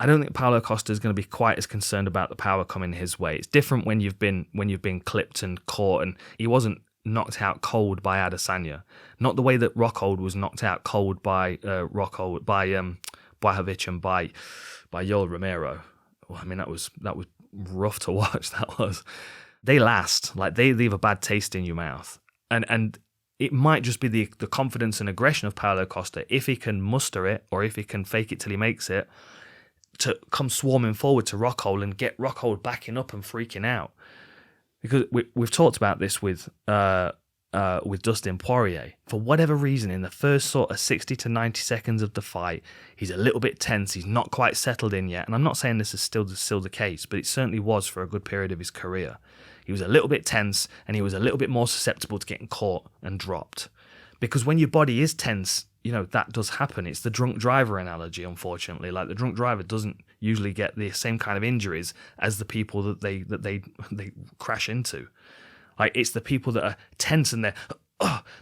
I don't think Paulo Costa is going to be quite as concerned about the power coming his way. It's different when you've been clipped and caught, and he wasn't knocked out cold by Adesanya. Not the way that Rockhold was knocked out cold by Blachowicz and by Yoel Romero. Well, I mean, that was rough to watch. That was. They last, like they leave a bad taste in your mouth, and it might just be the confidence and aggression of Paulo Costa, if he can muster it or if he can fake it till he makes it, to come swarming forward to Rockhold and get Rockhold backing up and freaking out. Because we've talked about this with Dustin Poirier. For whatever reason, in the first sort of 60 to 90 seconds of the fight, he's a little bit tense. He's not quite settled in yet. And I'm not saying this is still the case, but it certainly was for a good period of his career. He was a little bit tense, and he was a little bit more susceptible to getting caught and dropped. Because when your body is tense, that does happen. It's the drunk driver analogy, unfortunately. Like, the drunk driver doesn't usually get the same kind of injuries as the people that they crash into. Like, it's the people that are tense and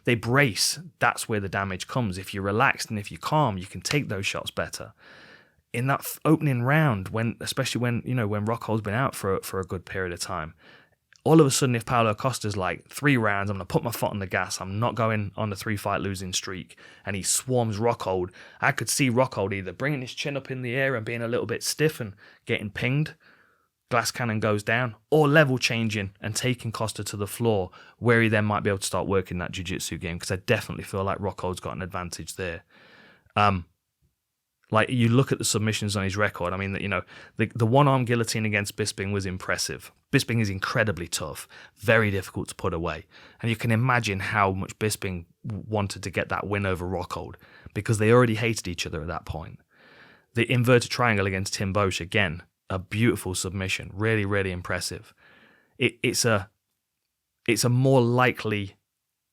they brace. That's where the damage comes. If you're relaxed and if you're calm, you can take those shots better. In that opening round, especially when Rockhold's been out for a good period of time, all of a sudden, if Paulo Costa's like 3 rounds, I'm going to put my foot on the gas, I'm not going on a 3-fight losing streak, and he swarms Rockhold, I could see Rockhold either bringing his chin up in the air and being a little bit stiff and getting pinged, glass cannon goes down, or level changing and taking Costa to the floor, where he then might be able to start working that jiu-jitsu game, because I definitely feel like Rockhold's got an advantage there. Like, you look at the submissions on his record, I mean, the one-arm guillotine against Bisping was impressive. Bisping is incredibly tough, very difficult to put away. And you can imagine how much Bisping wanted to get that win over Rockhold, because they already hated each other at that point. The inverted triangle against Tim Boesch, again, a beautiful submission, really, really impressive. It's a more likely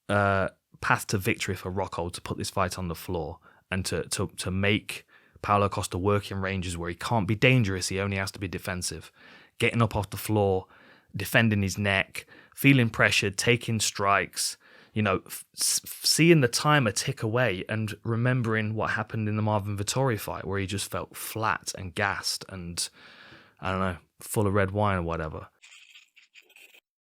path to victory for Rockhold to put this fight on the floor and to make Paulo Costa work in ranges where he can't be dangerous, he only has to be defensive. Getting up off the floor, defending his neck, feeling pressured, taking strikes, seeing the timer tick away and remembering what happened in the Marvin Vettori fight, where he just felt flat and gassed and, I don't know, full of red wine or whatever.